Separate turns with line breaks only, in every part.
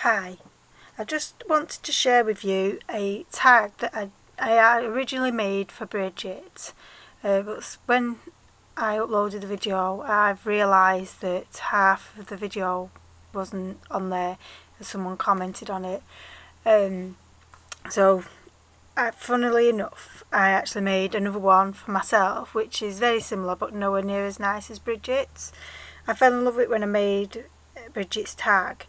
Hi, I just wanted to share with you a tag that I originally made for Brigitte, but when I uploaded the video I've realised that half of the video wasn't on there as someone commented on it. So funnily enough I actually made another one for myself which is very similar but nowhere near as nice as Brigitte's. I fell in love with it when I made Brigitte's tag,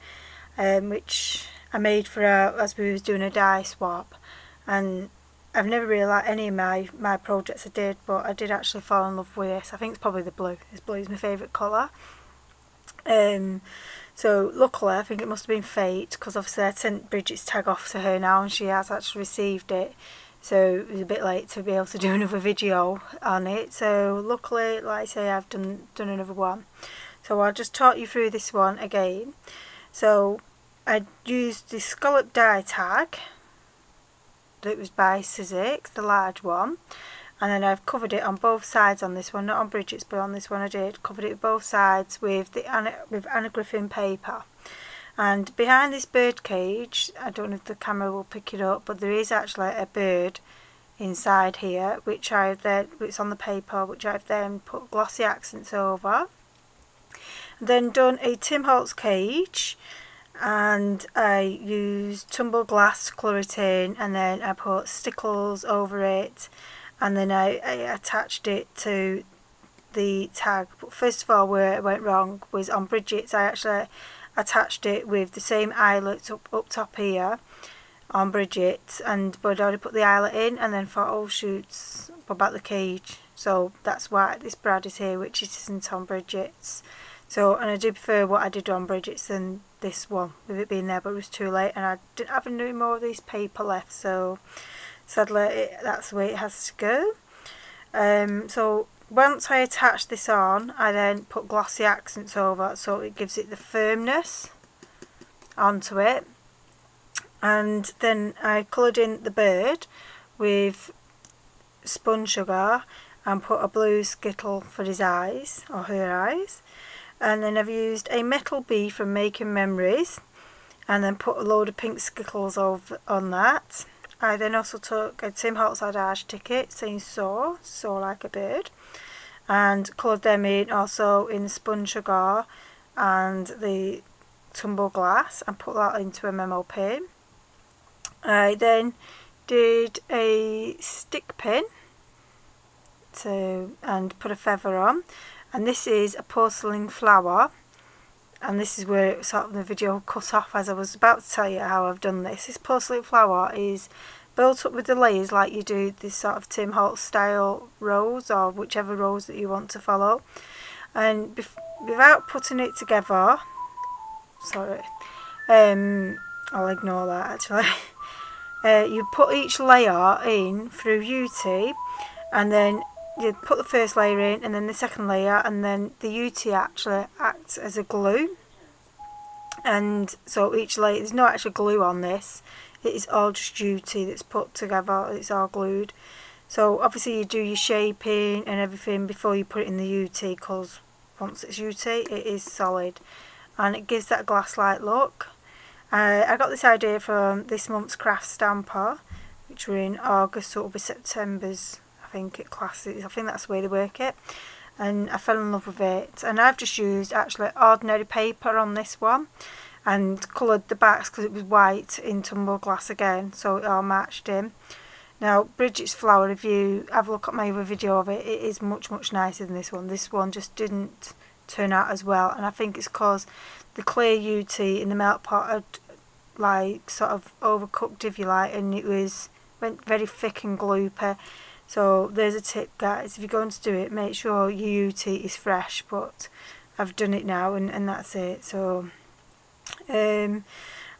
which I made for her as we was doing a dye swap, and I've never really liked any of my projects I did, but I did actually fall in love with this. I think it's probably the blue. This blue is my favourite colour. So luckily I think it must have been fate, because obviously I sent Brigitte's tag off to her now and she has actually received it, so it was a bit late to be able to do another video on it. So luckily, like I say, I've done another one. So I'll just talk you through this one again. So I used the scallop dye tag that was by Sizzix, the large one, and then I've covered it on both sides on this one, not on Brigitte's but on this one I did, covered it both sides with anagraphing paper. And behind this bird cage, I don't know if the camera will pick it up, but there is actually a bird inside here which it's on the paper, which I've then put glossy accents over. Then done a Tim Holtz cage, and I used tumbled glass to colour it in, and then I put stickles over it, and then I attached it to the tag. But first of all, where it went wrong was on Brigitte's. I actually attached it with the same eyelet up top here on Brigitte's, but I'd already put the eyelet in and then thought, oh shoots, what about the cage? So that's why this brad is here, which it isn't on Brigitte's. So, and I do prefer what I did on Brigitte's than this one, with it being there, but it was too late and I didn't have any more of these paper left, so sadly that's the way it has to go. So once I attach this on, I then put glossy accents over, so it gives it the firmness onto it. And then I coloured in the bird with spun sugar and put a blue skittle for his eyes, or her eyes. And then I've used a metal bee from Making Memories and then put a load of pink skittles on that. I then also took a Tim Holtz Adage ticket saying soar like a bird, and coloured them in also in spun sugar and the tumble glass and put that into a memo pin. I then did a stick pin and put a feather on, and this is a porcelain flower, and this is where sort of the video cut off as I was about to tell you how I've done this. This porcelain flower is built up with the layers like you do this sort of Tim Holtz style rose, or whichever rose that you want to follow, and without putting it together, sorry, I'll ignore that actually. You put each layer in through UT, and then you put the first layer in and then the second layer, and then the UT actually acts as a glue. And so each layer, there's no actual glue on this, it is all just UT that's put together, it's all glued. So obviously you do your shaping and everything before you put it in the UT, because once it's UT it is solid and it gives that glass-like look. I got this idea from this month's craft stamper, which were in August, so it'll be September's, I think it classes, I think that's the way they work it, and I fell in love with it. And I've just used actually ordinary paper on this one and coloured the backs because it was white in tumble glass again, so it all matched in. Now Brigitte's flower, if you have a look at my other video of it, it is much nicer than this one. This one just didn't turn out as well, and I think it's because the clear UT in the melt pot had like sort of overcooked, if you like, and it went very thick and gloopy. So there's a tip, guys, if you're going to do it, make sure your UT is fresh, but I've done it now and that's it. So and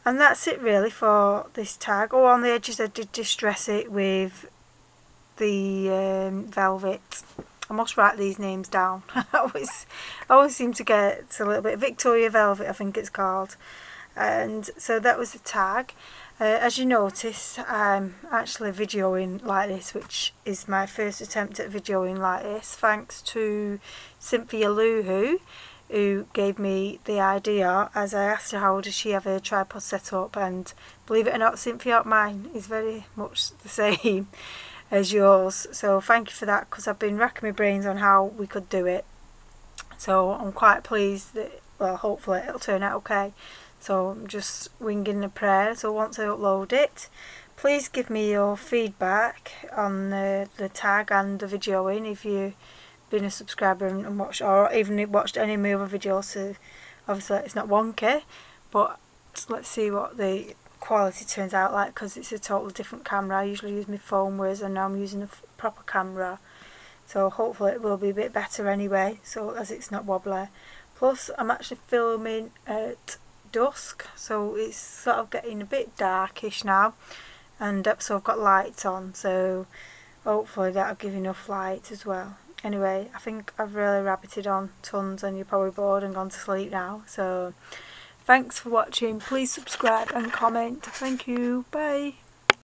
that's it really for this tag. Oh, on the edges I did distress it with the velvet. I must write these names down. I always seem to get a little bit Victoria Velvet, I think it's called. And so that was the tag. As you notice, I'm actually videoing like this, which is my first attempt at videoing like this, thanks to Cynthia Luhu, who gave me the idea, as I asked her how does she have a tripod set up, and believe it or not, Cynthia, mine is very much the same as yours. So thank you for that, because I've been racking my brains on how we could do it. So I'm quite pleased that, well, hopefully it'll turn out okay. So I'm just winging a prayer. So once I upload it, please give me your feedback on the tag and the videoing if you've been a subscriber and watched, or even watched any of my other videos. So obviously it's not wonky, but let's see what the quality turns out like, because it's a totally different camera. I usually use my phone, whereas now I'm using a proper camera. So hopefully it will be a bit better anyway, so as it's not wobbly. Plus I'm actually filming at dusk, so it's sort of getting a bit darkish now, and so I've got lights on, so hopefully that'll give enough light as well. Anyway, I think I've really rabbited on tons and you're probably bored and gone to sleep now. So thanks for watching. Please subscribe and comment. Thank you. Bye.